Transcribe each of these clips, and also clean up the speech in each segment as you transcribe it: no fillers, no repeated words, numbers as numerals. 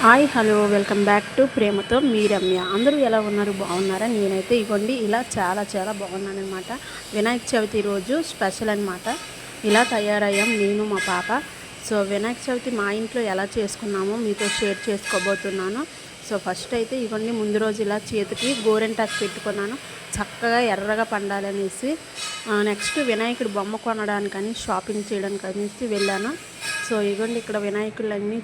Hi hello welcome back to ప్రేమతో మీ రమ్య. అందరూ ఎలా ఉన్నారు, బాగున్నారా? నేనైతే ఇగోండి ఇలా చాలా బాగున్నాను అనమాట. వినాయక చవితి రోజు స్పెషల్ అనమాట. ఇలా తయారయ్యాం నేను మా పాప. సో వినాయక చవితి మా ఇంట్లో ఎలా చేసుకున్నామో మీతో షేర్ చేసుకోబోతున్నాను. సో ఫస్ట్ అయితే ఇవన్నీ ముందు రోజు ఇలా చేతికి గోరెంటాకు పెట్టుకున్నాను, చక్కగా ఎర్రగా పండాలనేసి. నెక్స్ట్ వినాయకుడు బొమ్మ కొనడానికని షాపింగ్ చేయడానికి అనేసి వెళ్ళాను. సో ఇగోండి ఇక్కడ వినాయకులన్నీ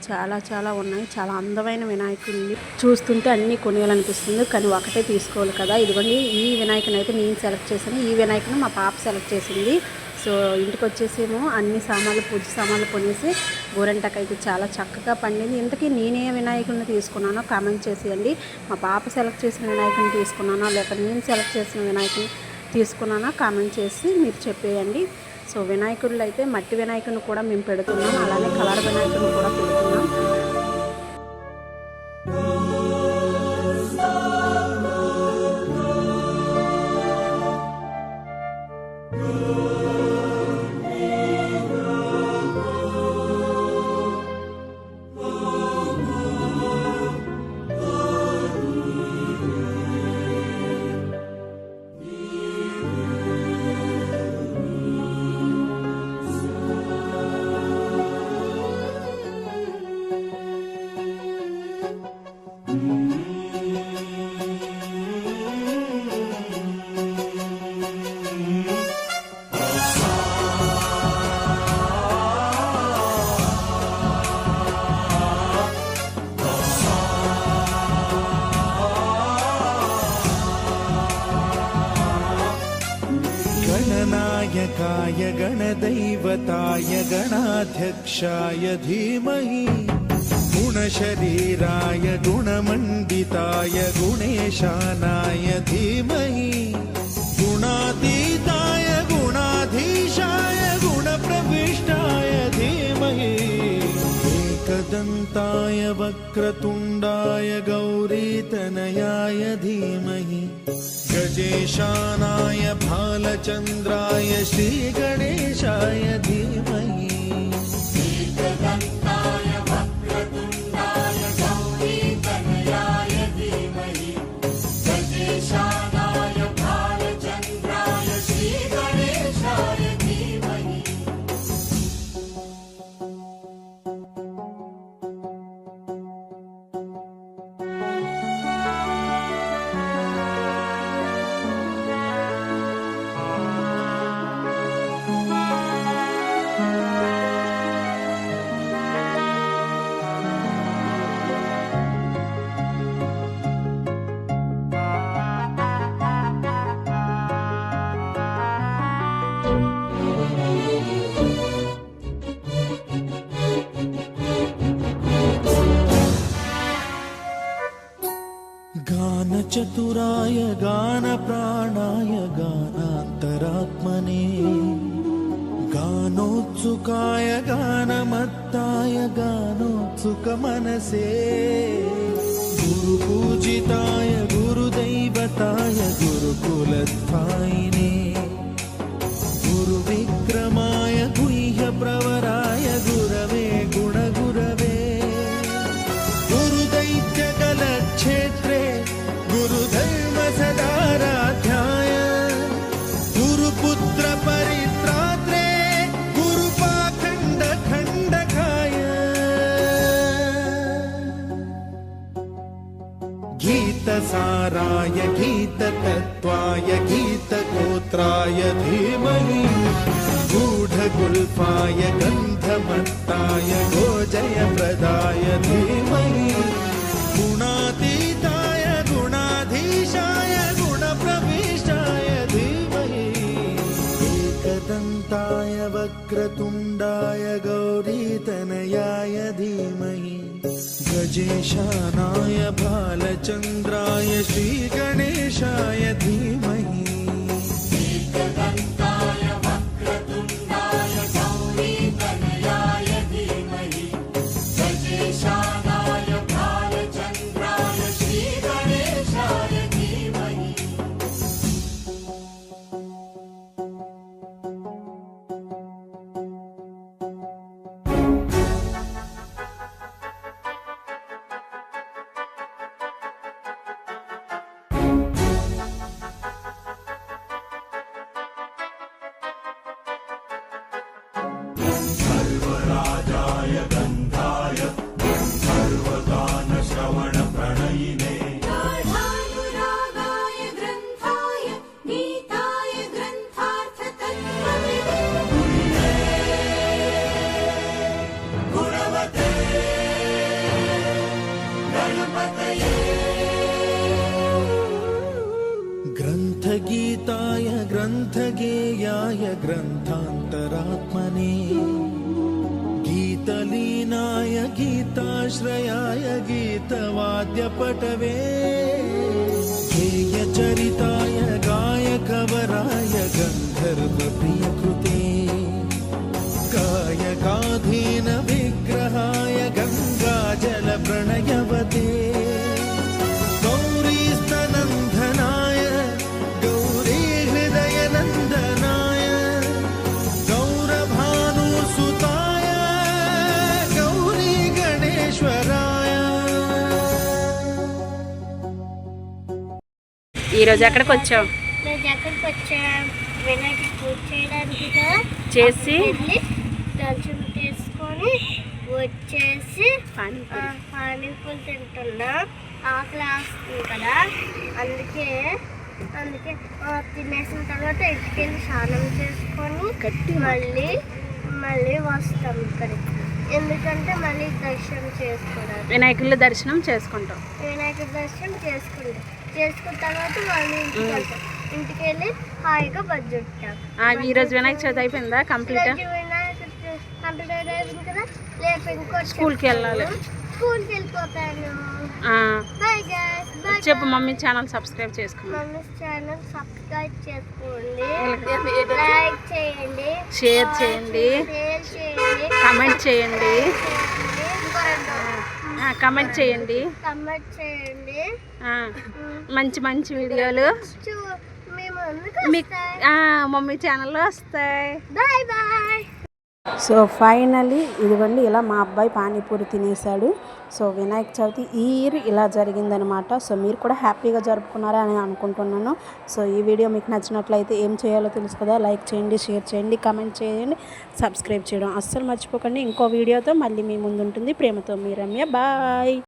చాలా ఉన్నాయి. చాలా అందమైన వినాయకుల్ని చూస్తుంటే అన్నీ కొనేయాలనిపిస్తుంది, కానీ ఒకటే తీసుకోవాలి కదా. ఇదిగోండి ఈ వినాయకుని అయితే నేను సెలెక్ట్ చేశాను, ఈ వినాయకుని మా పాప సెలెక్ట్ చేసింది. సో ఇంటికి వచ్చేసేమో అన్ని సామాన్లు, పూజ సామాన్లు కొనేసి గోరెంటాకు అయితే చాలా చక్కగా పండింది. ఇంతకీ నేనే వినాయకుడిని తీసుకున్నానో కామెంట్ చేసేయండి. మా పాప సెలెక్ట్ చేసిన వినాయకుడిని తీసుకున్నానో లేక నేను సెలెక్ట్ చేసిన వినాయకుడిని తీసుకున్నానో కామెంట్ చేసి మీరు చెప్పేయండి. సో వినాయకుళ్ళు అయితే మట్టి వినాయకుడిని కూడా మేము పెడుతున్నాం, అలానే కలర్ వినాయకుడిని కూడా పెడుతున్నాం. गणनायकाय गणदैवताय गणाध्यक्षाय धीमहि गुणशरीराय गुणमण्डिताय गुणेशानाय धीमहि गुणातीताय गुणाधीशाय गुणप्रविष्टाय धीमहि एकदन्ताय वक्रतुण्डाय गौरीतनयाय धीमहि गजेशानाय भालचन्द्राय श्रीगणेशाय धीमहि एकदन्ताय वक्रतुण्डाय गौरीतनयाय धीमहि गजेशानाय भालचन्द्राय श्रीगणेशाय धीमहि. गानचतुराय गानप्राणाय गानान्तरात्मने गानोत्सुकाय गानमत्ताय गानोत्सुकमनसे गुरुपूजिताय गुरुदैवताय गुरुकुलस्थायिने गुरुविक्रमाय गुह्यप्रवराय गुरवे गुणगुरवे गुरुदैत्यकलक्षेत्रे गुरुधर्म सदाराध्याय गुरुपुत्र परित्रात्रे गुरुपाखण्ड खण्डकाय गीतसाराय गीततत्त्वाय गीतगोत्राय धीमहि गूढगुल्फाय गन्धमत्ताय गोजयप्रदाय धीमहि गुणातीताय गुणाधीशाय गुणप्रविष्टाय धीमहि एकदन्ताय वक्रतुण्डाय गौरीतनयाय धीमहि गजेशानाय भालचन्द्राय श्रीगणेशाय धीमहि एकदन्ताय वक्रतुण्डाय गौरीतनयाय धीमहि गजेशानाय भालचन्द्राय श्रीगणेशाय धीमहि. गीताय गीतवाद्यपटवे गेयचरिताय गायकवराय गन्धर्वप्रियकृते कायकाधीन विग्रहाय गङ्गाजलप्रणयवते गौरीस्तनन्दनाय गौरीहृदयनन्दनाय गौरभानुसुताय गौरी गणेश्वराय ఈరోజు ఎక్కడికి వచ్చావు? రోజు ఎక్కడికి వచ్చాం? వినాయకుడి పూజ చేయడానికి కదా. చేసి వెళ్ళి దర్శనం చేసుకొని వచ్చేసి పానీపూరి తింటున్నా. ఆకలి వేస్తుంది కదా, అందుకే తినేసిన తర్వాత ఇంటికి వెళ్ళి స్నానం చేసుకొని మళ్ళీ వస్తాం ఇక్కడికి. ఎందుకంటే మళ్ళీ దర్శనం చేసుకోవడానికి వినాయకుల దర్శనం చేసుకుంటాం. వినాయకుడి దర్శనం చేసుకున్న తర్వాత మళ్ళీ ఇంటికి వెళ్తాం. ఇంటికి వెళ్ళి హాయిగా బజ్జుంటాం. ఈరోజు వినాయక చవితి అయిపోయిందా? కంప్లీట్ వినాయకుడి కంప్లీట్ అయిపోయింది కదా. రేపు ఇంకోటి స్కూల్కి వెళ్ళాలి. స్కూల్కి వెళ్ళిపోతాను. Bye guys. చెప్పు, మమ్మీ ఛానల్ సబ్స్క్రైబ్ చేసుకోండి, మమ్మీ ఛానల్ సబ్స్క్రైబ్ చేసుకోండి, లైక్ చేయండి, షేర్ చేయండి, కమెంట్ చేయండి, కమెంట్ చేయండి, మంచి మంచి వీడియోలు మీకు మమ్మీ ఛానల్లో వస్తాయి. Bye bye. సో ఫైనల్లీ ఇదిగోండి, ఇలా మా అబ్బాయి పానీపూరి తినేసాడు. సో వినాయక చవితి ఈ ఇయర్ ఇలా జరిగిందనమాట. సో మీరు కూడా హ్యాపీగా జరుపుకున్నారా అని అనుకుంటున్నాను. సో ఈ వీడియో మీకు నచ్చినట్లయితే ఏం చేయాలో తెలుసు కదా, లైక్ చేయండి, షేర్ చేయండి, కమెంట్ చేయండి, సబ్స్క్రైబ్ చేయడం అస్సలు మర్చిపోకండి. ఇంకో వీడియోతో మళ్ళీ మీ ముందు ఉంటుంది. ప్రేమతో మీ రమ్య. బాయ్.